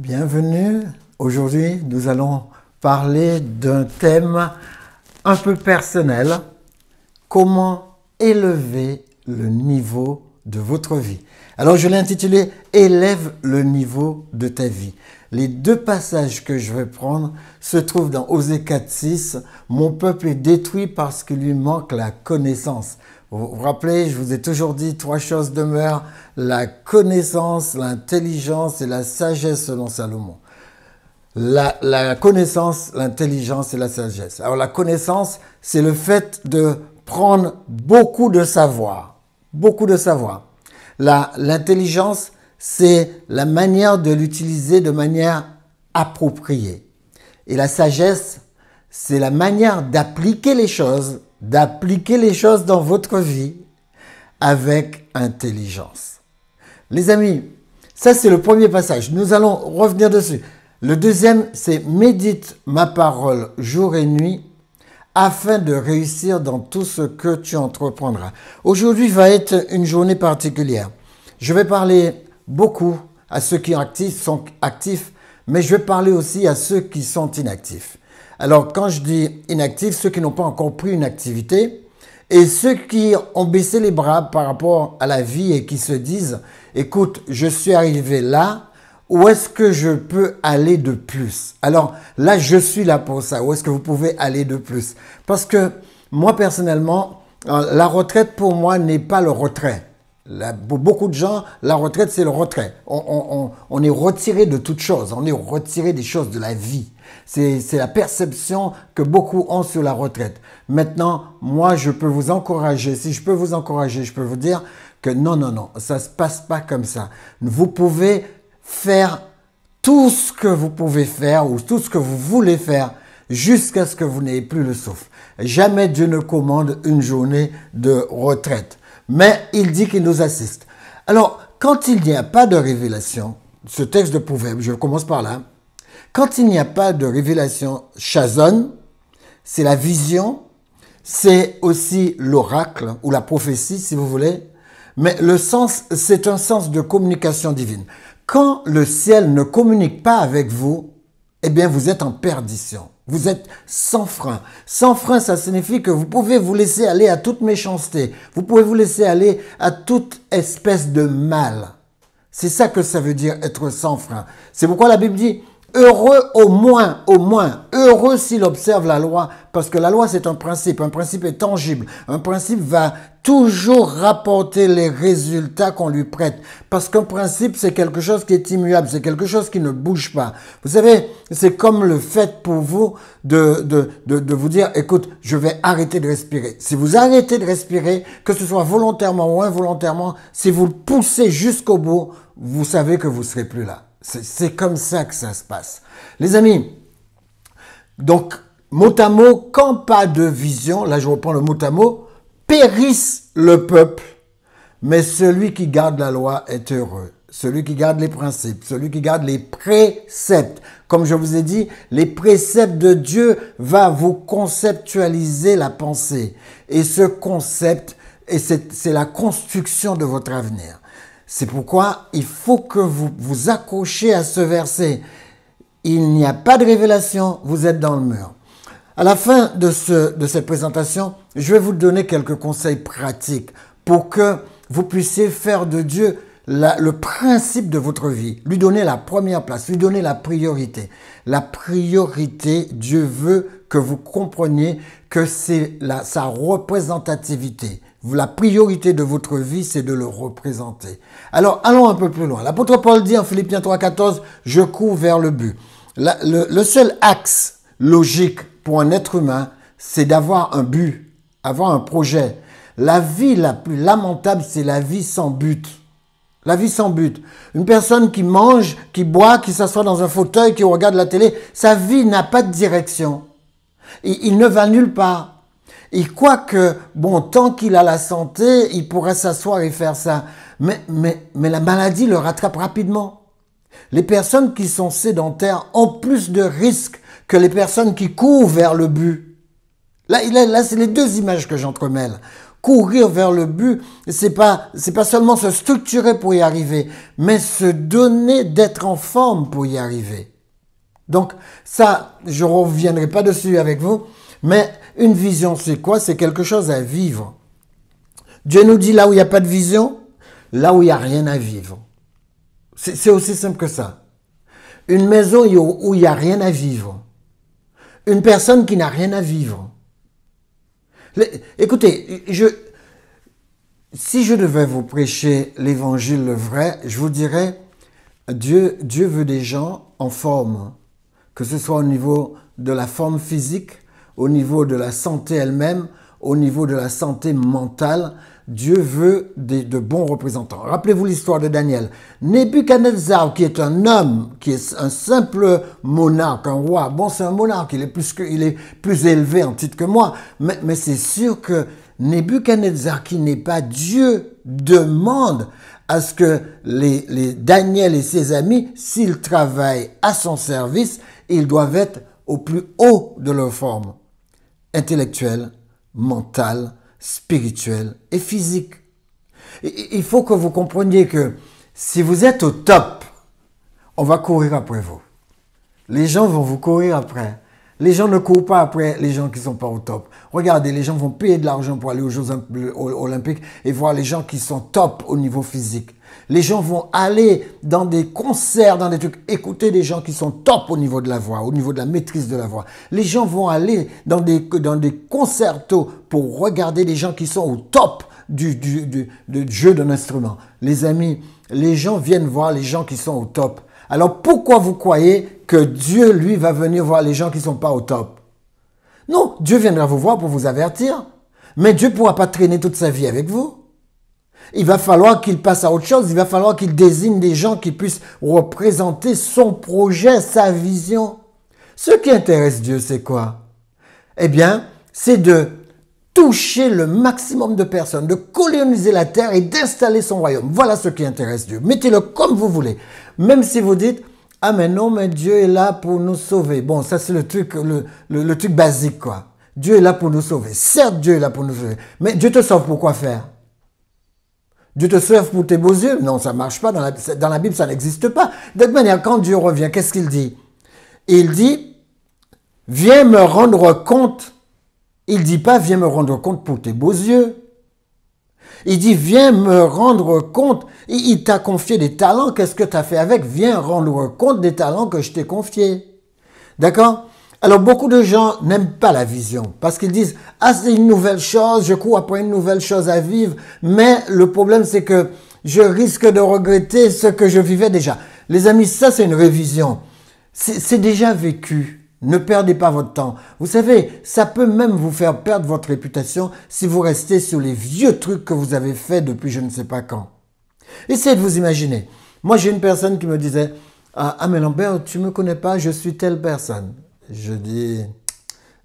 Bienvenue. Aujourd'hui, nous allons parler d'un thème un peu personnel. Comment élever le niveau de votre vie? Alors, je l'ai intitulé « Élève le niveau de ta vie ». Les deux passages que je vais prendre se trouvent dans Osée 4:6. « Mon peuple est détruit parce qu'il lui manque la connaissance ». Vous vous rappelez, je vous ai toujours dit, trois choses demeurent, la connaissance, l'intelligence et la sagesse selon Salomon. La connaissance, l'intelligence et la sagesse. Alors la connaissance, c'est le fait de prendre beaucoup de savoir. Beaucoup de savoir. L'intelligence, c'est la manière de l'utiliser de manière appropriée. Et la sagesse, c'est la manière d'appliquer les choses dans votre vie avec intelligence. Les amis, ça c'est le premier passage. Nous allons revenir dessus. Le deuxième, c'est « Médite ma parole jour et nuit afin de réussir dans tout ce que tu entreprendras ». Aujourd'hui va être une journée particulière. Je vais parler beaucoup à ceux qui sont actifs, mais je vais parler aussi à ceux qui sont inactifs. Alors, quand je dis inactifs, ceux qui n'ont pas encore pris une activité et ceux qui ont baissé les bras par rapport à la vie et qui se disent « Écoute, je suis arrivé là, où est-ce que je peux aller de plus ?» Alors là, je suis là pour ça. Où est-ce que vous pouvez aller de plus? Parce que moi, personnellement, la retraite pour moi n'est pas le retrait. Pour beaucoup de gens, la retraite, c'est le retrait. On est retiré de toutes choses. On est retiré des choses de la vie. C'est la perception que beaucoup ont sur la retraite. Maintenant, moi, je peux vous encourager. Si je peux vous encourager, je peux vous dire que non, ça ne se passe pas comme ça. Vous pouvez faire tout ce que vous pouvez faire ou tout ce que vous voulez faire jusqu'à ce que vous n'ayez plus le souffle. Jamais Dieu ne commande une journée de retraite. Mais il dit qu'il nous assiste. Alors, quand il n'y a pas de révélation, ce texte de Proverbe, je commence par là, quand il n'y a pas de révélation chazonne, c'est la vision, c'est aussi l'oracle ou la prophétie, si vous voulez, mais le sens, c'est un sens de communication divine. Quand le ciel ne communique pas avec vous, eh bien, vous êtes en perdition. Vous êtes sans frein. Sans frein, ça signifie que vous pouvez vous laisser aller à toute méchanceté. Vous pouvez vous laisser aller à toute espèce de mal. C'est ça que ça veut dire être sans frein. C'est pourquoi la Bible dit « Heureux au moins, heureux s'il observe la loi ». Parce que la loi, c'est un principe est tangible. Un principe va toujours rapporter les résultats qu'on lui prête. Parce qu'un principe, c'est quelque chose qui est immuable, c'est quelque chose qui ne bouge pas. Vous savez, c'est comme le fait pour vous de vous dire, écoute, je vais arrêter de respirer. Si vous arrêtez de respirer, que ce soit volontairement ou involontairement, si vous le poussez jusqu'au bout, vous savez que vous ne serez plus là. C'est comme ça que ça se passe. Les amis, donc, mot à mot, quand pas de vision, là je reprends le mot à mot, périsse le peuple, mais celui qui garde la loi est heureux. Celui qui garde les principes, celui qui garde les préceptes. Comme je vous ai dit, les préceptes de Dieu va vous conceptualiser la pensée. Et ce concept, c'est la construction de votre avenir. C'est pourquoi il faut que vous vous accrochiez à ce verset. Il n'y a pas de révélation, vous êtes dans le mur. À la fin de cette présentation, je vais vous donner quelques conseils pratiques pour que vous puissiez faire de Dieu le principe de votre vie, lui donner la première place, lui donner la priorité. La priorité, Dieu veut que vous compreniez que c'est sa représentativité. La priorité de votre vie, c'est de le représenter. Alors, allons un peu plus loin. L'apôtre Paul dit en Philippiens 3,14, « Je cours vers le but ». Le seul axe logique pour un être humain, c'est d'avoir un but, avoir un projet. La vie la plus lamentable, c'est la vie sans but. La vie sans but. Une personne qui mange, qui boit, qui s'assoit dans un fauteuil, qui regarde la télé, sa vie n'a pas de direction. Il ne va nulle part. Il croit que, bon, tant qu'il a la santé, il pourrait s'asseoir et faire ça. Mais la maladie le rattrape rapidement. Les personnes qui sont sédentaires ont plus de risques que les personnes qui courent vers le but. Là, c'est les deux images que j'entremêle. Courir vers le but, c'est pas seulement se structurer pour y arriver, mais se donner d'être en forme pour y arriver. Donc, ça, je ne reviendrai pas dessus avec vous, mais une vision, c'est quoi? C'est quelque chose à vivre. Dieu nous dit là où il n'y a pas de vision, là où il n'y a rien à vivre. C'est aussi simple que ça. Une maison où il n'y a rien à vivre. Une personne qui n'a rien à vivre. Écoutez, si je devais vous prêcher l'évangile le vrai, je vous dirais, Dieu veut des gens en forme, que ce soit au niveau de la forme physique, au niveau de la santé elle-même, au niveau de la santé mentale. Dieu veut de bons représentants. Rappelez-vous l'histoire de Daniel. Nebuchadnezzar, qui est un homme, qui est un simple monarque, un roi. Bon, c'est un monarque, il est plus élevé en titre que moi. Mais c'est sûr que Nebuchadnezzar, qui n'est pas Dieu, demande à ce que les Daniel et ses amis, s'ils travaillent à son service, ils doivent être au plus haut de leur forme intellectuelle, mentale, spirituelle et physique. Il faut que vous compreniez que si vous êtes au top, on va courir après vous. Les gens vont vous courir après. Les gens ne courent pas après les gens qui ne sont pas au top. Regardez, les gens vont payer de l'argent pour aller aux Jeux Olympiques et voir les gens qui sont top au niveau physique. Les gens vont aller dans des concerts, dans des trucs, écouter des gens qui sont top au niveau de la voix, au niveau de la maîtrise de la voix. Les gens vont aller dans des concertos pour regarder des gens qui sont au top du jeu d'un instrument. Les amis, les gens viennent voir les gens qui sont au top. Alors pourquoi vous croyez que Dieu, lui, va venir voir les gens qui ne sont pas au top? Non, Dieu viendra vous voir pour vous avertir. Mais Dieu ne pourra pas traîner toute sa vie avec vous. Il va falloir qu'il passe à autre chose. Il va falloir qu'il désigne des gens qui puissent représenter son projet, sa vision. Ce qui intéresse Dieu, c'est quoi? Eh bien, c'est de toucher le maximum de personnes, de coloniser la terre et d'installer son royaume. Voilà ce qui intéresse Dieu. Mettez-le comme vous voulez. Même si vous dites, ah mais non, mais Dieu est là pour nous sauver. Bon, ça c'est le truc basique, quoi. Dieu est là pour nous sauver. Certes, Dieu est là pour nous sauver. Mais Dieu te sauve pour quoi faire? Dieu te sauve pour tes beaux yeux? Non, ça ne marche pas. Dans la Bible, ça n'existe pas. De toute manière, quand Dieu revient, qu'est-ce qu'il dit? Il dit, viens me rendre compte. Il ne dit pas, viens me rendre compte pour tes beaux yeux. Il dit, viens me rendre compte. Il t'a confié des talents. Qu'est-ce que tu as fait avec? Viens rendre compte des talents que je t'ai confiés. D'accord? Alors, beaucoup de gens n'aiment pas la vision parce qu'ils disent, ah, c'est une nouvelle chose, je cours après une nouvelle chose à vivre. Mais le problème, c'est que je risque de regretter ce que je vivais déjà. Les amis, ça, c'est une révision. C'est déjà vécu. Ne perdez pas votre temps. Vous savez, ça peut même vous faire perdre votre réputation si vous restez sur les vieux trucs que vous avez faits depuis je ne sais pas quand. Essayez de vous imaginer. Moi, j'ai une personne qui me disait, ah mais Lambert, tu me connais pas, je suis telle personne. Je dis,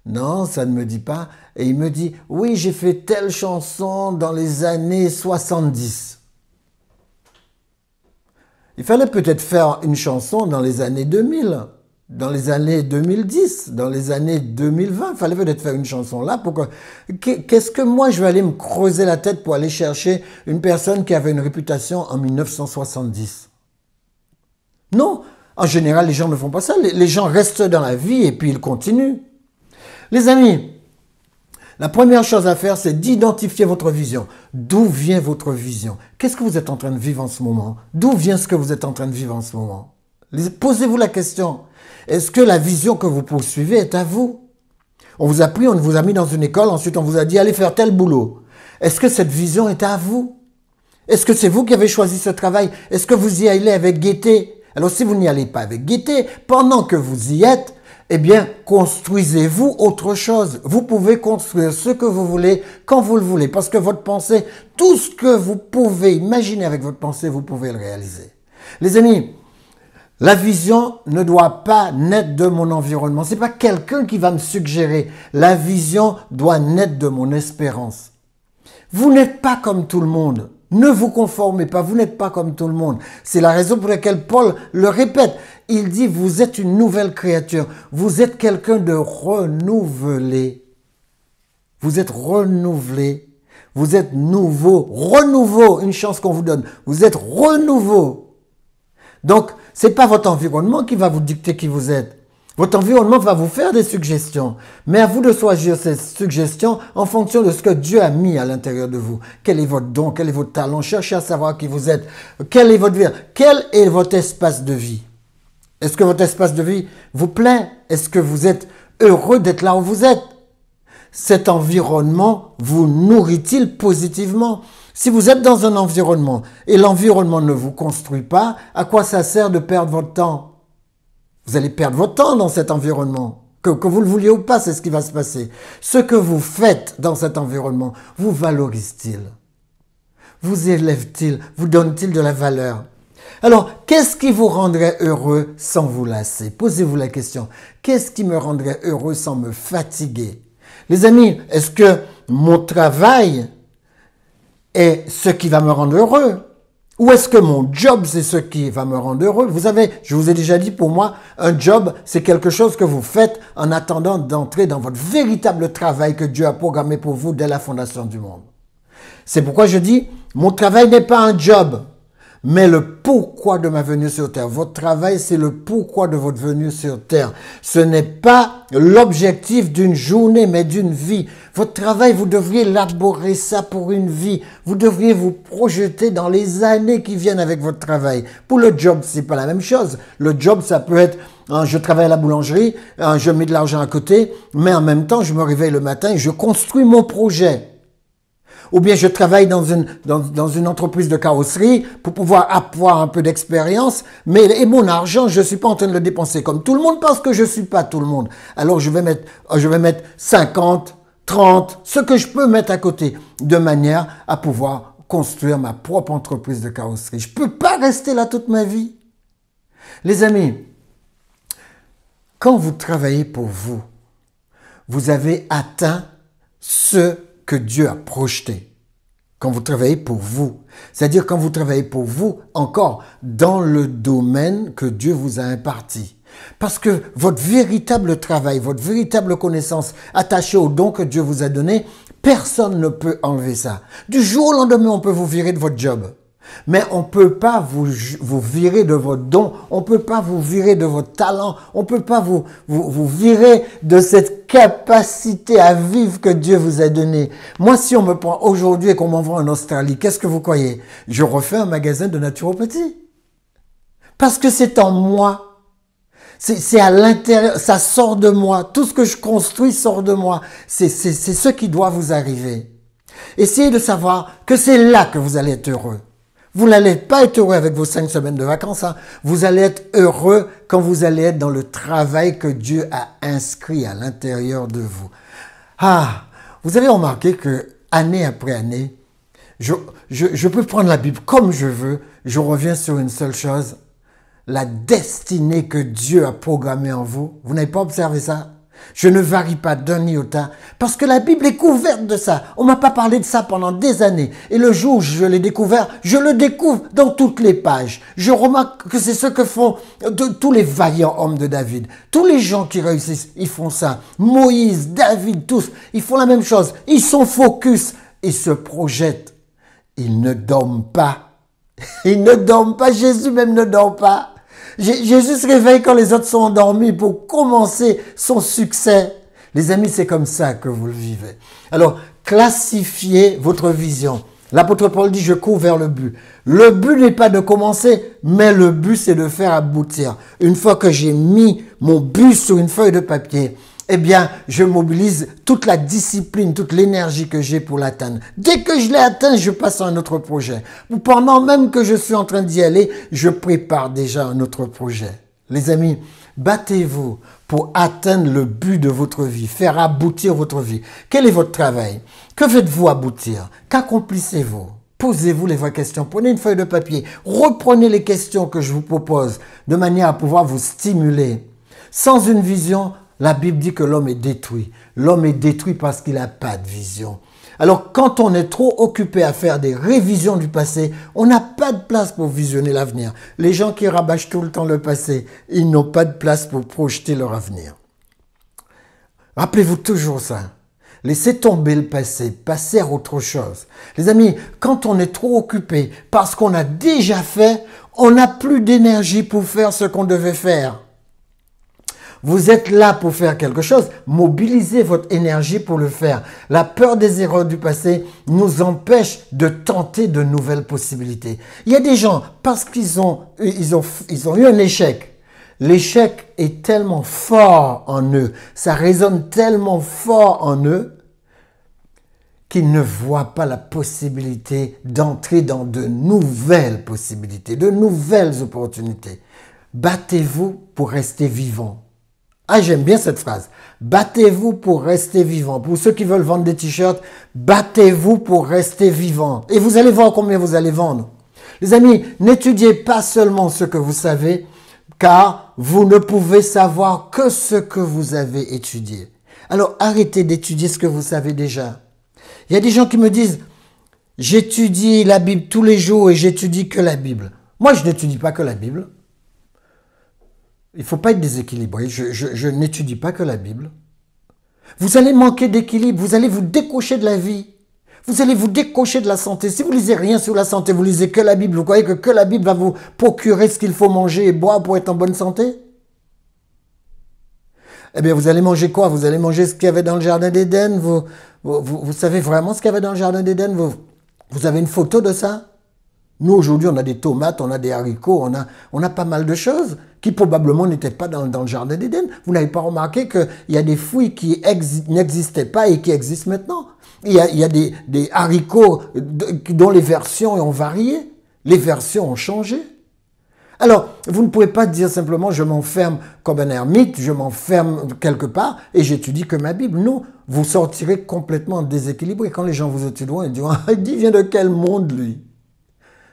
non, ça ne me dit pas. Et il me dit, oui, j'ai fait telle chanson dans les années 70. Il fallait peut-être faire une chanson dans les années 2000. Dans les années 2010, dans les années 2020, il fallait peut-être faire une chanson là. Qu'est-ce que moi, je vais aller me creuser la tête pour aller chercher une personne qui avait une réputation en 1970? Non, en général, les gens ne font pas ça. Les gens restent dans la vie et puis ils continuent. Les amis, la première chose à faire, c'est d'identifier votre vision. D'où vient votre vision? Qu'est-ce que vous êtes en train de vivre en ce moment? D'où vient ce que vous êtes en train de vivre en ce moment? Posez-vous la question. Est-ce que la vision que vous poursuivez est à vous? On vous a pris, on vous a mis dans une école, ensuite on vous a dit allez faire tel boulot. Est-ce que cette vision est à vous? Est-ce que c'est vous qui avez choisi ce travail? Est-ce que vous y allez avec gaieté? Alors si vous n'y allez pas avec gaieté, pendant que vous y êtes, eh bien construisez-vous autre chose. Vous pouvez construire ce que vous voulez quand vous le voulez, parce que votre pensée, tout ce que vous pouvez imaginer avec votre pensée, vous pouvez le réaliser. Les amis, la vision ne doit pas naître de mon environnement. C'est pas quelqu'un qui va me suggérer. La vision doit naître de mon espérance. Vous n'êtes pas comme tout le monde. Ne vous conformez pas. Vous n'êtes pas comme tout le monde. C'est la raison pour laquelle Paul le répète. Il dit, vous êtes une nouvelle créature. Vous êtes quelqu'un de renouvelé. Vous êtes renouvelé. Vous êtes nouveau. Renouveau, une chance qu'on vous donne. Vous êtes renouveau. Donc, c'est pas votre environnement qui va vous dicter qui vous êtes. Votre environnement va vous faire des suggestions. Mais à vous de choisir ces suggestions en fonction de ce que Dieu a mis à l'intérieur de vous. Quel est votre don? Quel est votre talent? Cherchez à savoir qui vous êtes. Quelle est votre vie? Quel est votre espace de vie? Est-ce que votre espace de vie vous plaît? Est-ce que vous êtes heureux d'être là où vous êtes? Cet environnement vous nourrit-il positivement? Si vous êtes dans un environnement et l'environnement ne vous construit pas, à quoi ça sert de perdre votre temps? Vous allez perdre votre temps dans cet environnement. Que vous le vouliez ou pas, c'est ce qui va se passer. Ce que vous faites dans cet environnement, vous valorise-t-il? Vous élève-t-il? Vous donne-t-il de la valeur? Alors, qu'est-ce qui vous rendrait heureux sans vous lasser? Posez-vous la question. Qu'est-ce qui me rendrait heureux sans me fatiguer? Les amis, est-ce que mon travail est ce qui va me rendre heureux? Ou est-ce que mon job, c'est ce qui va me rendre heureux? Vous savez, je vous ai déjà dit, pour moi, un job, c'est quelque chose que vous faites en attendant d'entrer dans votre véritable travail que Dieu a programmé pour vous dès la fondation du monde. C'est pourquoi je dis, mon travail n'est pas un job, mais le pourquoi de ma venue sur terre. Votre travail, c'est le pourquoi de votre venue sur terre. Ce n'est pas l'objectif d'une journée, mais d'une vie. Votre travail, vous devriez élaborer ça pour une vie. Vous devriez vous projeter dans les années qui viennent avec votre travail. Pour le job, c'est pas la même chose. Le job, ça peut être, je travaille à la boulangerie, je mets de l'argent à côté, mais en même temps, je me réveille le matin et je construis mon projet. Ou bien je travaille dans une entreprise de carrosserie pour pouvoir avoir un peu d'expérience, mais mon argent, je ne suis pas en train de le dépenser comme tout le monde parce que je ne suis pas tout le monde. Alors je vais mettre 50, 30, ce que je peux mettre à côté, de manière à pouvoir construire ma propre entreprise de carrosserie. Je ne peux pas rester là toute ma vie. Les amis, quand vous travaillez pour vous, vous avez atteint ce que Dieu a projeté. Quand vous travaillez pour vous, c'est-à-dire quand vous travaillez pour vous, encore dans le domaine que Dieu vous a imparti. Parce que votre véritable travail, votre véritable connaissance attachée au don que Dieu vous a donné, personne ne peut enlever ça. Du jour au lendemain, on peut vous virer de votre job. Mais on ne peut pas vous virer de votre don, on ne peut pas vous virer de votre talent, on ne peut pas vous virer de cette capacité à vivre que Dieu vous a donnée. Moi, si on me prend aujourd'hui et qu'on m'envoie en Australie, qu'est-ce que vous croyez? Je refais un magasin de naturopathie. Parce que c'est en moi. C'est à l'intérieur, ça sort de moi. Tout ce que je construis sort de moi. C'est ce qui doit vous arriver. Essayez de savoir que c'est là que vous allez être heureux. Vous n'allez pas être heureux avec vos 5 semaines de vacances. Hein. Vous allez être heureux quand vous allez être dans le travail que Dieu a inscrit à l'intérieur de vous. Ah, vous avez remarqué que année après année, je peux prendre la Bible comme je veux. Je reviens sur une seule chose. La destinée que Dieu a programmée en vous. Vous n'avez pas observé ça? Je ne varie pas d'un iota parce que la Bible est couverte de ça. On m'a pas parlé de ça pendant des années. Et le jour où je l'ai découvert, je le découvre dans toutes les pages. Je remarque que c'est ce que font tous les vaillants hommes de David. Tous les gens qui réussissent, ils font ça. Moïse, David, tous, ils font la même chose. Ils sont focus. Ils se projettent. Ils ne dorment pas. Ils ne dorment pas. Jésus même ne dort pas. Jésus se réveille quand les autres sont endormis pour commencer son succès. Les amis, c'est comme ça que vous le vivez. Alors, classifiez votre vision. L'apôtre Paul dit, je cours vers le but. Le but n'est pas de commencer, mais le but, c'est de faire aboutir. Une fois que j'ai mis mon but sur une feuille de papier, eh bien, je mobilise toute la discipline, toute l'énergie que j'ai pour l'atteindre. Dès que je l'ai atteint, je passe à un autre projet. Ou pendant même que je suis en train d'y aller, je prépare déjà un autre projet. Les amis, battez-vous pour atteindre le but de votre vie, faire aboutir votre vie. Quel est votre travail? Que faites-vous aboutir? Qu'accomplissez-vous? Posez-vous les vraies questions. Prenez une feuille de papier. Reprenez les questions que je vous propose de manière à pouvoir vous stimuler. Sans une vision, la Bible dit que l'homme est détruit. L'homme est détruit parce qu'il n'a pas de vision. Alors, quand on est trop occupé à faire des révisions du passé, on n'a pas de place pour visionner l'avenir. Les gens qui rabâchent tout le temps le passé, ils n'ont pas de place pour projeter leur avenir. Rappelez-vous toujours ça. Laissez tomber le passé, passez à autre chose. Les amis, quand on est trop occupé parce qu'on a déjà fait, on n'a plus d'énergie pour faire ce qu'on devait faire. Vous êtes là pour faire quelque chose, mobilisez votre énergie pour le faire. La peur des erreurs du passé nous empêche de tenter de nouvelles possibilités. Il y a des gens, parce qu'ils ont eu un échec, l'échec est tellement fort en eux, ça résonne tellement fort en eux, qu'ils ne voient pas la possibilité d'entrer dans de nouvelles possibilités, de nouvelles opportunités. Battez-vous pour rester vivant. Ah, j'aime bien cette phrase. Battez-vous pour rester vivant. Pour ceux qui veulent vendre des t-shirts, battez-vous pour rester vivant. Et vous allez voir combien vous allez vendre. Les amis, n'étudiez pas seulement ce que vous savez, car vous ne pouvez savoir que ce que vous avez étudié. Alors, arrêtez d'étudier ce que vous savez déjà. Il y a des gens qui me disent, j'étudie la Bible tous les jours et j'étudie que la Bible. Moi, je n'étudie pas que la Bible. Il ne faut pas être déséquilibré. Je n'étudie pas que la Bible. Vous allez manquer d'équilibre. Vous allez vous décocher de la vie. Vous allez vous décocher de la santé. Si vous lisez rien sur la santé, vous lisez que la Bible. Vous croyez que la Bible va vous procurer ce qu'il faut manger et boire pour être en bonne santé? Eh bien, vous allez manger quoi? Vous allez manger ce qu'il y avait dans le Jardin d'Éden? Vous savez vraiment ce qu'il y avait dans le Jardin d'Éden? Vous avez une photo de ça? Nous, aujourd'hui, on a des tomates, on a des haricots, on a pas mal de choses qui probablement n'étaient pas dans le Jardin d'Éden. Vous n'avez pas remarqué qu'il y a des fruits qui n'existaient pas et qui existent maintenant. Il y a des haricots dont les versions ont varié. Les versions ont changé. Alors, vous ne pouvez pas dire simplement, je m'enferme comme un ermite, je m'enferme quelque part et j'étudie que ma Bible. Non, vous sortirez complètement déséquilibré. Quand les gens vous étudieront, ils diront, il vient de quel monde, lui?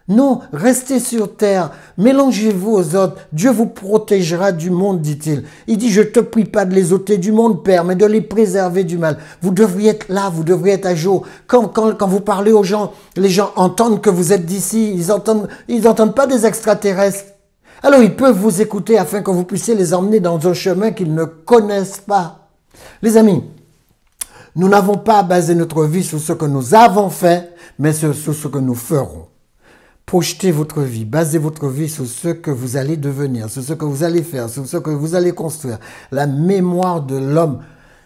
Non, restez sur terre, mélangez-vous aux autres, Dieu vous protégera du monde, dit-il. Il dit, je te prie pas de les ôter du monde, Père, mais de les préserver du mal. Vous devriez être là, vous devriez être à jour. Quand vous parlez aux gens, les gens entendent que vous êtes d'ici, ils entendent pas des extraterrestres. Alors ils peuvent vous écouter afin que vous puissiez les emmener dans un chemin qu'ils ne connaissent pas. Les amis, nous n'avons pas à baser notre vie sur ce que nous avons fait, mais sur ce que nous ferons. Projetez votre vie, basez votre vie sur ce que vous allez devenir, sur ce que vous allez faire, sur ce que vous allez construire. La mémoire de l'homme,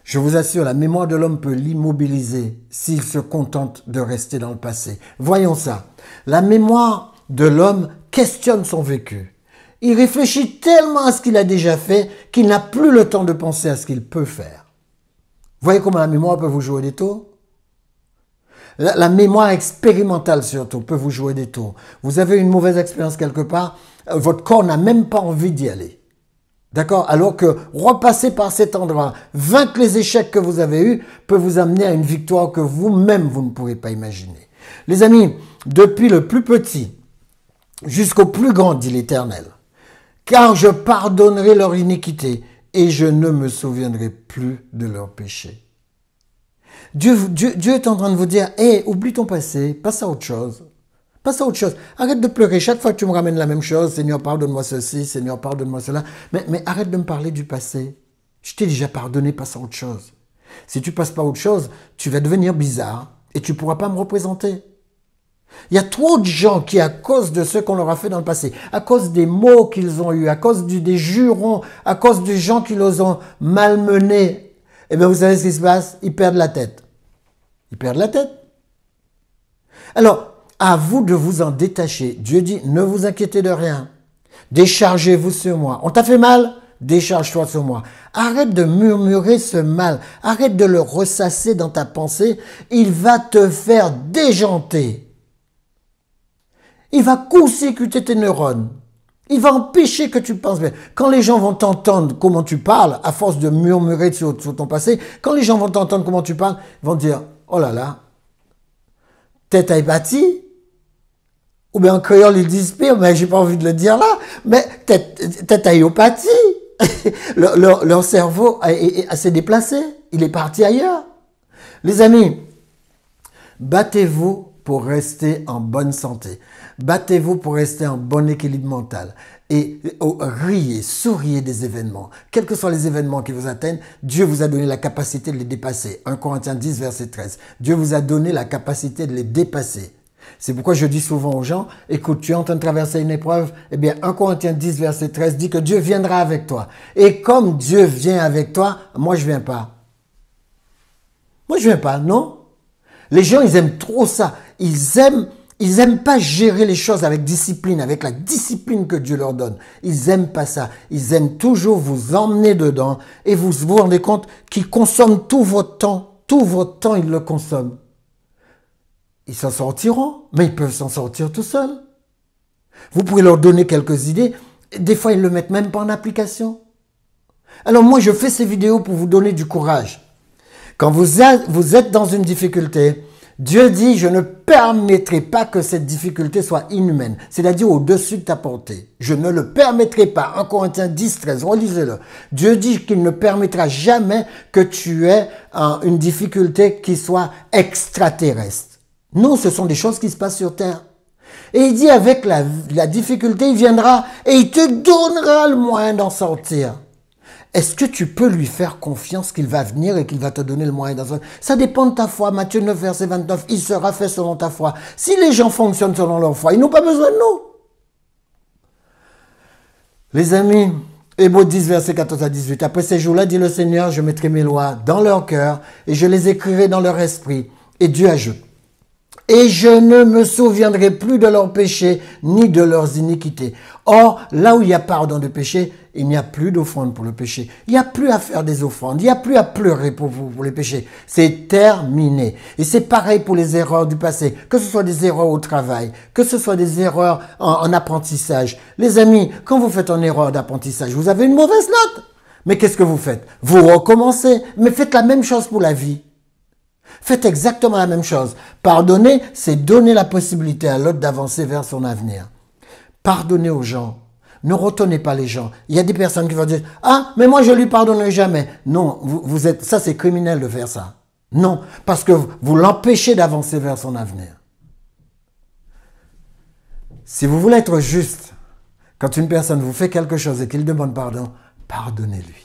je vous assure, la mémoire de l'homme peut l'immobiliser s'il se contente de rester dans le passé. Voyons ça. La mémoire de l'homme questionne son vécu. Il réfléchit tellement à ce qu'il a déjà fait qu'il n'a plus le temps de penser à ce qu'il peut faire. Voyez comment la mémoire peut vous jouer des tours? La mémoire expérimentale surtout peut vous jouer des tours. Vous avez une mauvaise expérience quelque part, votre corps n'a même pas envie d'y aller. D'accord? Alors que repasser par cet endroit, vaincre les échecs que vous avez eus, peut vous amener à une victoire que vous-même, vous ne pourrez pas imaginer. Les amis, depuis le plus petit jusqu'au plus grand, dit l'Éternel, car je pardonnerai leur iniquité et je ne me souviendrai plus de leurs péchés. Dieu est en train de vous dire, hey, oublie ton passé, passe à autre chose. Passe à autre chose. Arrête de pleurer. Chaque fois que tu me ramènes la même chose, Seigneur, pardonne-moi ceci, Seigneur, pardonne-moi cela. Mais arrête de me parler du passé. Je t'ai déjà pardonné, passe à autre chose. Si tu passes pas à autre chose, tu vas devenir bizarre et tu pourras pas me représenter. Il y a trop de gens qui, à cause de ce qu'on leur a fait dans le passé, à cause des mots qu'ils ont eus, à cause des jurons, à cause des gens qui les ont malmenés, eh bien, vous savez ce qui se passe? Ils perdent la tête. Ils perdent la tête. Alors, à vous de vous en détacher. Dieu dit, ne vous inquiétez de rien. Déchargez-vous sur moi. On t'a fait mal? Décharge-toi sur moi. Arrête de murmurer ce mal. Arrête de le ressasser dans ta pensée. Il va te faire déjanter. Il va court-circuiter tes neurones. Il va empêcher que tu penses bien. Quand les gens vont t'entendre comment tu parles, à force de murmurer sur ton passé, quand les gens vont t'entendre comment tu parles, ils vont dire, oh là là, tête à épathie, ou bien en créole ils disent pire, mais j'ai pas envie de le dire là, mais tête à hyopathie. leur cerveau s'est déplacé, il est parti ailleurs. Les amis, battez-vous pour rester en bonne santé. Battez-vous pour rester en bon équilibre mental. Et riez, souriez des événements. Quels que soient les événements qui vous atteignent, Dieu vous a donné la capacité de les dépasser. 1 Corinthiens 10, verset 13. Dieu vous a donné la capacité de les dépasser. C'est pourquoi je dis souvent aux gens, écoute, tu es en train de traverser une épreuve, eh bien 1 Corinthiens 10, verset 13 dit que Dieu viendra avec toi. Et comme Dieu vient avec toi, moi je viens pas. Moi je viens pas, non? Les gens, ils aiment trop ça. Ils aiment pas gérer les choses avec discipline, avec la discipline que Dieu leur donne. Ils aiment pas ça. Ils aiment toujours vous emmener dedans et vous rendez compte qu'ils consomment tout votre temps. Tout votre temps, ils le consomment. Ils s'en sortiront, mais ils peuvent s'en sortir tout seuls. Vous pouvez leur donner quelques idées. Des fois, ils ne le mettent même pas en application. Alors moi, je fais ces vidéos pour vous donner du courage. Quand vous êtes dans une difficulté, Dieu dit, je ne permettrai pas que cette difficulté soit inhumaine, c'est-à-dire au-dessus de ta portée. Je ne le permettrai pas. 1 Corinthiens 10, 13, relisez-le. Dieu dit qu'il ne permettra jamais que tu aies une difficulté qui soit extraterrestre. Non, ce sont des choses qui se passent sur terre. Et il dit avec la difficulté, il viendra et il te donnera le moyen d'en sortir. Est-ce que tu peux lui faire confiance qu'il va venir et qu'il va te donner le moyen d'en sortir? Ça dépend de ta foi. Matthieu 9, verset 29, il sera fait selon ta foi. Si les gens fonctionnent selon leur foi, ils n'ont pas besoin de nous. Les amis, Hébreux 10, verset 14 à 18. Après ces jours-là, dit le Seigneur, je mettrai mes lois dans leur cœur et je les écrirai dans leur esprit. Et Dieu ajoute. Et je ne me souviendrai plus de leurs péchés ni de leurs iniquités. Or, là où il y a pardon de péché, il n'y a plus d'offrande pour le péché. Il n'y a plus à faire des offrandes. Il n'y a plus à pleurer pour les péchés. C'est terminé. Et c'est pareil pour les erreurs du passé. Que ce soit des erreurs au travail, que ce soit des erreurs en apprentissage. Les amis, quand vous faites une erreur d'apprentissage, vous avez une mauvaise note. Mais qu'est-ce que vous faites? Vous recommencez. Mais faites la même chose pour la vie. Faites exactement la même chose. Pardonner, c'est donner la possibilité à l'autre d'avancer vers son avenir. Pardonnez aux gens. Ne retenez pas les gens. Il y a des personnes qui vont dire « Ah, mais moi je lui pardonnerai jamais. » Non, ça c'est criminel de faire ça. Non, parce que vous l'empêchez d'avancer vers son avenir. Si vous voulez être juste, quand une personne vous fait quelque chose et qu'il demande pardon, pardonnez-lui.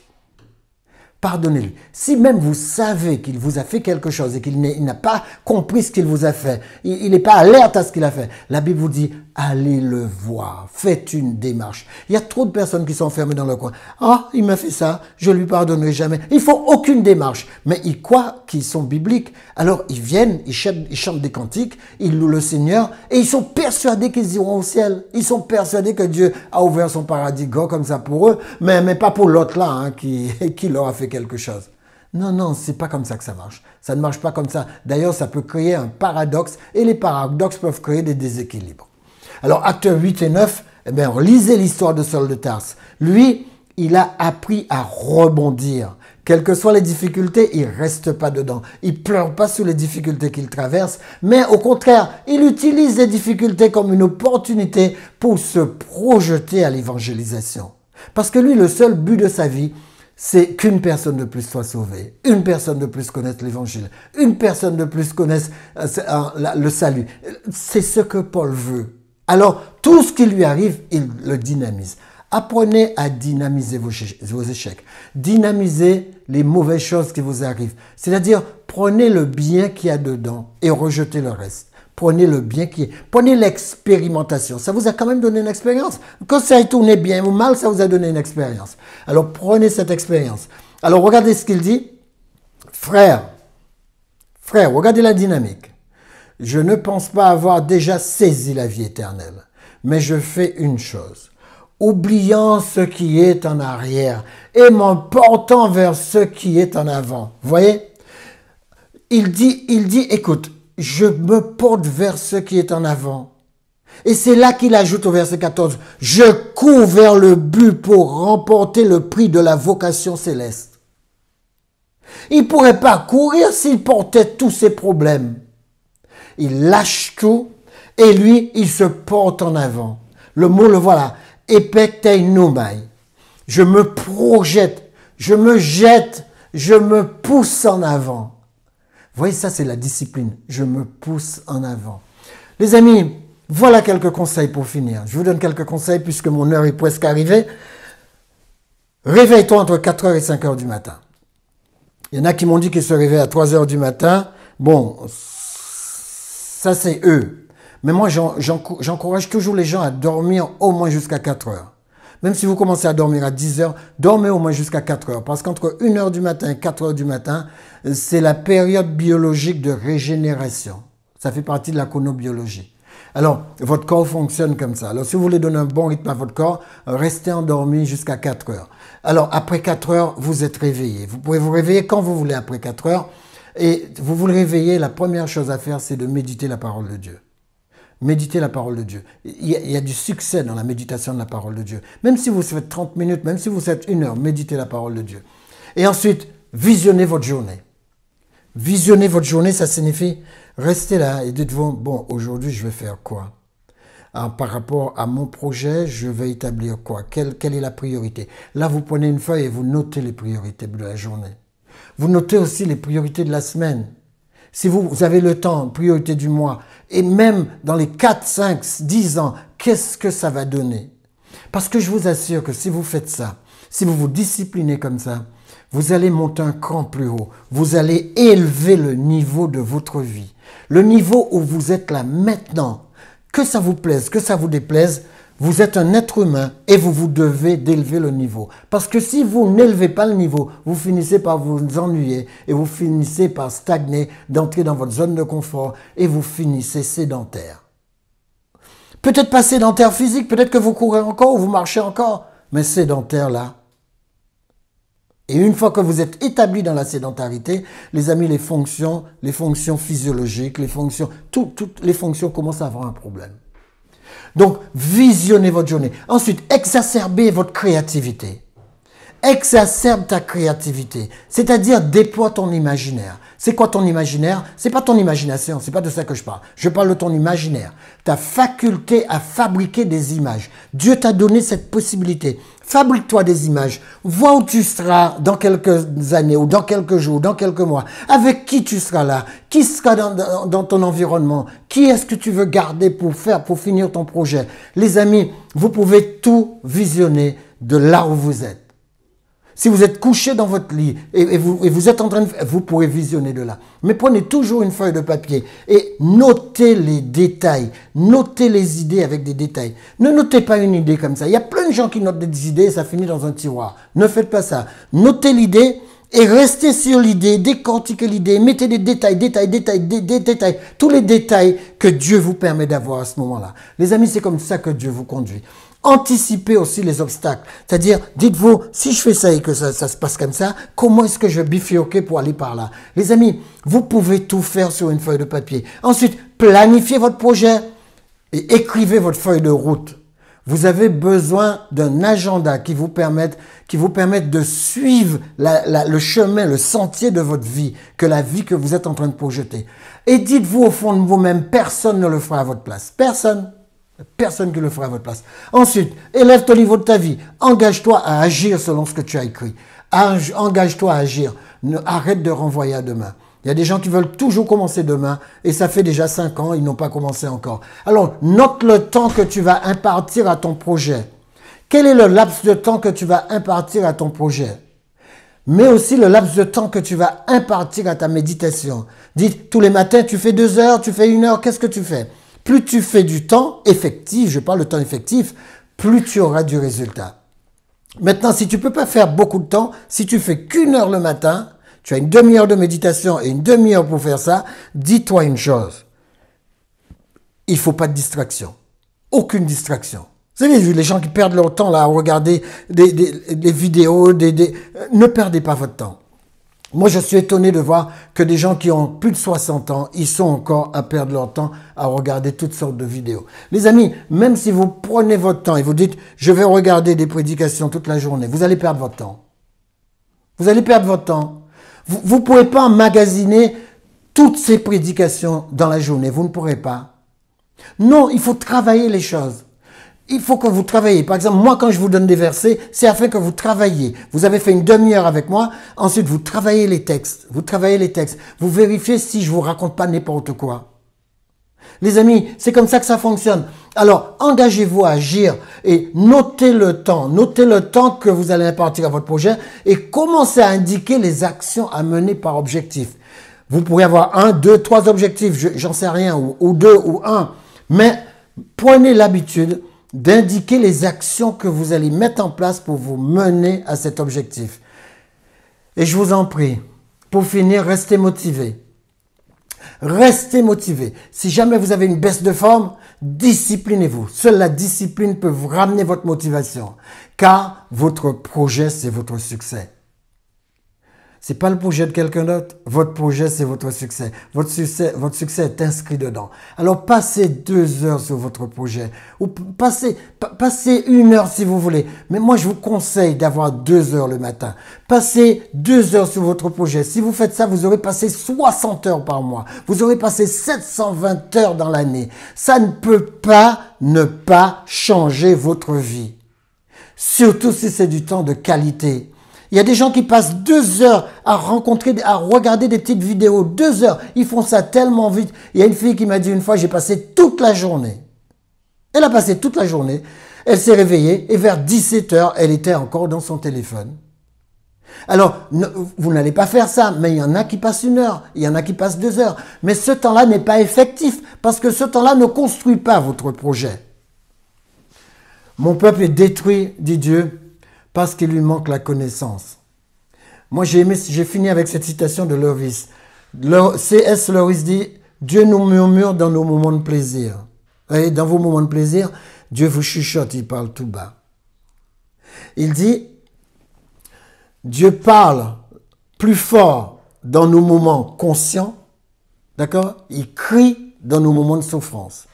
Pardonnez-lui. Si même vous savez qu'il vous a fait quelque chose et qu'il n'a pas compris ce qu'il vous a fait, il n'est pas alerte à ce qu'il a fait, la Bible vous dit, allez le voir, faites une démarche. Il y a trop de personnes qui sont enfermées dans leur coin. Ah, il m'a fait ça, je lui pardonnerai jamais. Ils font aucune démarche, mais ils croient qu'ils sont bibliques. Alors ils viennent, ils chantent des cantiques, ils louent le Seigneur et ils sont persuadés qu'ils iront au ciel. Ils sont persuadés que Dieu a ouvert son paradis grand comme ça pour eux, mais pas pour l'autre là hein, qui leur a fait quelque chose. Non, non, c'est pas comme ça que ça marche. Ça ne marche pas comme ça. D'ailleurs, ça peut créer un paradoxe et les paradoxes peuvent créer des déséquilibres. Alors, actes 8 et 9, eh bien, lisez l'histoire de Saul de Tarse. Lui, il a appris à rebondir. Quelles que soient les difficultés, il ne reste pas dedans. Il ne pleure pas sous les difficultés qu'il traverse, mais au contraire, il utilise les difficultés comme une opportunité pour se projeter à l'évangélisation. Parce que lui, le seul but de sa vie, c'est qu'une personne de plus soit sauvée, une personne de plus connaisse l'évangile, une personne de plus connaisse le salut. C'est ce que Paul veut. Alors, tout ce qui lui arrive, il le dynamise. Apprenez à dynamiser vos échecs. Dynamisez les mauvaises choses qui vous arrivent. C'est-à-dire, prenez le bien qu'il y a dedans et rejetez le reste. Prenez le bien qui est. Prenez l'expérimentation. Ça vous a quand même donné une expérience. Quand ça a tourné bien ou mal, ça vous a donné une expérience. Alors prenez cette expérience. Alors regardez ce qu'il dit. Frère, regardez la dynamique. Je ne pense pas avoir déjà saisi la vie éternelle, mais je fais une chose. Oubliant ce qui est en arrière et m'en portant vers ce qui est en avant. Vous voyez? Il dit, écoute, je me porte vers ce qui est en avant. Et c'est là qu'il ajoute au verset 14, je cours vers le but pour remporter le prix de la vocation céleste. Il ne pourrait pas courir s'il portait tous ses problèmes. Il lâche tout et lui, il se porte en avant. Le mot, le voilà, epeteinomai. Je me projette, je me jette, je me pousse en avant. Vous voyez, ça c'est la discipline. Je me pousse en avant. Les amis, voilà quelques conseils pour finir. Je vous donne quelques conseils puisque mon heure est presque arrivée. Réveille-toi entre 4h et 5h du matin. Il y en a qui m'ont dit qu'ils se réveillent à 3h du matin. Bon, ça c'est eux. Mais moi, j'encourage toujours les gens à dormir au moins jusqu'à 4h. Même si vous commencez à dormir à 10h, dormez au moins jusqu'à 4h. Parce qu'entre 1h du matin et 4h du matin, c'est la période biologique de régénération. Ça fait partie de la chronobiologie. Alors, votre corps fonctionne comme ça. Alors, si vous voulez donner un bon rythme à votre corps, restez endormi jusqu'à 4h. Alors, après 4h, vous êtes réveillé. Vous pouvez vous réveiller quand vous voulez après 4h. Et vous vous réveillez, la première chose à faire, c'est de méditer la parole de Dieu. Méditez la parole de Dieu. Il y a du succès dans la méditation de la parole de Dieu. Même si vous faites 30 minutes, même si vous faites 1 heure, méditez la parole de Dieu. Et ensuite, visionnez votre journée. Visionnez votre journée, ça signifie restez là et dites-vous, bon, aujourd'hui, je vais faire quoi? Alors, par rapport à mon projet, je vais établir quoi? Quelle est la priorité? Là, vous prenez une feuille et vous notez les priorités de la journée. Vous notez aussi les priorités de la semaine. Si vous avez le temps, priorité du mois, et même dans les 4, 5, 10 ans, qu'est-ce que ça va donner? Parce que je vous assure que si vous faites ça, si vous vous disciplinez comme ça, vous allez monter un cran plus haut. Vous allez élever le niveau de votre vie. Le niveau où vous êtes là maintenant. Que ça vous plaise, que ça vous déplaise, vous êtes un être humain et vous vous devez d'élever le niveau. Parce que si vous n'élevez pas le niveau, vous finissez par vous ennuyer et vous finissez par stagner, d'entrer dans votre zone de confort et vous finissez sédentaire. Peut-être pas sédentaire physique, peut-être que vous courez encore ou vous marchez encore, mais sédentaire là. Et une fois que vous êtes établi dans la sédentarité, les amis, les fonctions physiologiques, toutes les fonctions commencent à avoir un problème. Donc, visionnez votre journée. Ensuite, exacerbez votre créativité. Exacerbe ta créativité. C'est-à-dire, déploie ton imaginaire. C'est quoi ton imaginaire? C'est pas ton imagination, c'est pas de ça que je parle. Je parle de ton imaginaire. Ta faculté à fabriquer des images. Dieu t'a donné cette possibilité. Fabrique-toi des images. Vois où tu seras dans quelques années ou dans quelques jours, dans quelques mois. Avec qui tu seras là? Qui sera dans ton environnement? Qui est-ce que tu veux garder pour finir ton projet? Les amis, vous pouvez tout visionner de là où vous êtes. Si vous êtes couché dans votre lit et vous êtes en train de... Vous pourrez visionner de là. Mais prenez toujours une feuille de papier et notez les détails. Notez les idées avec des détails. Ne notez pas une idée comme ça. Il y a plein de gens qui notent des idées et ça finit dans un tiroir. Ne faites pas ça. Notez l'idée et restez sur l'idée. Décortiquez l'idée. Mettez des détails. Tous les détails que Dieu vous permet d'avoir à ce moment-là. Les amis, c'est comme ça que Dieu vous conduit. Anticipez aussi les obstacles. C'est-à-dire, dites-vous, si je fais ça et que ça se passe comme ça, comment est-ce que je vais bifurquer pour aller par là? Les amis, vous pouvez tout faire sur une feuille de papier. Ensuite, planifiez votre projet et écrivez votre feuille de route. Vous avez besoin d'un agenda qui vous permette de suivre le chemin, le sentier de votre vie, que la vie que vous êtes en train de projeter. Et dites-vous au fond de vous-même, personne ne le fera à votre place. Personne. Personne qui le fera à votre place. Ensuite, élève ton niveau de ta vie. Engage-toi à agir selon ce que tu as écrit. Engage-toi à agir. Arrête de renvoyer à demain. Il y a des gens qui veulent toujours commencer demain et ça fait déjà 5 ans, ils n'ont pas commencé encore. Alors, note le temps que tu vas impartir à ton projet. Quel est le laps de temps que tu vas impartir à ton projet? Mais aussi le laps de temps que tu vas impartir à ta méditation. Dis, tous les matins, tu fais 2 heures, tu fais 1 heure, qu'est-ce que tu fais? Plus tu fais du temps effectif, je parle de temps effectif, plus tu auras du résultat. Maintenant, si tu ne peux pas faire beaucoup de temps, si tu fais qu'1 heure le matin, tu as une demi-heure de méditation et une demi-heure pour faire ça, dis-toi une chose. Il ne faut pas de distraction. Aucune distraction. Vous savez, les gens qui perdent leur temps là, à regarder des vidéos, ne perdez pas votre temps. Moi, je suis étonné de voir que des gens qui ont plus de 60 ans, ils sont encore à perdre leur temps à regarder toutes sortes de vidéos. Les amis, même si vous prenez votre temps et vous dites « je vais regarder des prédications toute la journée », vous allez perdre votre temps. Vous allez perdre votre temps. Vous ne pourrez pas emmagasiner toutes ces prédications dans la journée. Vous ne pourrez pas. Non, il faut travailler les choses. Il faut que vous travaillez. Par exemple, moi, quand je vous donne des versets, c'est afin que vous travailliez. Vous avez fait une demi-heure avec moi. Ensuite, vous travaillez les textes. Vous travaillez les textes. Vous vérifiez si je vous raconte pas n'importe quoi. Les amis, c'est comme ça que ça fonctionne. Alors, engagez-vous à agir et notez le temps que vous allez impartir à votre projet et commencez à indiquer les actions à mener par objectif. Vous pourrez avoir 1, 2, 3 objectifs, j'en sais rien, ou 2 ou 1, mais prenez l'habitude d'indiquer les actions que vous allez mettre en place pour vous mener à cet objectif. Et je vous en prie, pour finir, restez motivés. Restez motivés. Si jamais vous avez une baisse de forme, disciplinez-vous. Seule la discipline peut vous ramener votre motivation, car votre projet, c'est votre succès. C'est pas le projet de quelqu'un d'autre. Votre projet, c'est votre succès. Votre succès est inscrit dedans. Alors, passez 2 heures sur votre projet. Ou passez 1 heure si vous voulez. Mais moi, je vous conseille d'avoir 2 heures le matin. Passez 2 heures sur votre projet. Si vous faites ça, vous aurez passé 60 heures par mois. Vous aurez passé 720 heures dans l'année. Ça ne peut pas ne pas changer votre vie. Surtout si c'est du temps de qualité. Il y a des gens qui passent 2 heures à regarder des petites vidéos. 2 heures. Ils font ça tellement vite. Il y a une fille qui m'a dit une fois, j'ai passé toute la journée. Elle a passé toute la journée. Elle s'est réveillée et vers 17 heures, elle était encore dans son téléphone. Alors, vous n'allez pas faire ça, mais il y en a qui passent 1 heure, il y en a qui passent 2 heures. Mais ce temps-là n'est pas effectif parce que ce temps-là ne construit pas votre projet. Mon peuple est détruit, dit Dieu, parce qu'il lui manque la connaissance. Moi, j'ai fini avec cette citation de Lewis. C.S. Lewis dit, Dieu nous murmure dans nos moments de plaisir. Et dans vos moments de plaisir, Dieu vous chuchote, il parle tout bas. Il dit, Dieu parle plus fort dans nos moments conscients, d'accord? Il crie dans nos moments de souffrance.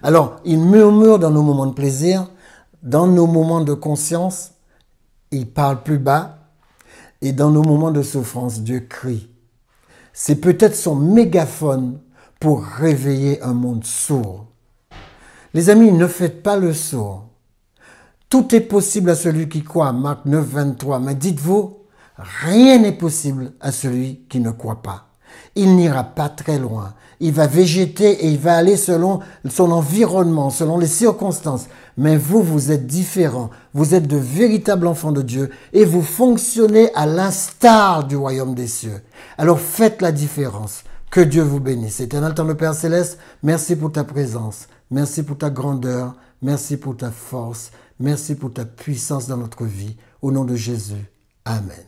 Alors, il murmure dans nos moments de plaisir, dans nos moments de conscience, il parle plus bas, et dans nos moments de souffrance, Dieu crie. C'est peut-être son mégaphone pour réveiller un monde sourd. Les amis, ne faites pas le sourd. Tout est possible à celui qui croit, Marc 9, 23. Mais dites-vous, rien n'est possible à celui qui ne croit pas. Il n'ira pas très loin. Il va végéter et il va aller selon son environnement, selon les circonstances. Mais vous, vous êtes différents. Vous êtes de véritables enfants de Dieu et vous fonctionnez à l'instar du royaume des cieux. Alors faites la différence. Que Dieu vous bénisse. Éternel Tendre Père Céleste, merci pour ta présence. Merci pour ta grandeur. Merci pour ta force. Merci pour ta puissance dans notre vie. Au nom de Jésus. Amen.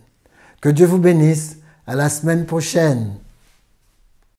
Que Dieu vous bénisse. À la semaine prochaine.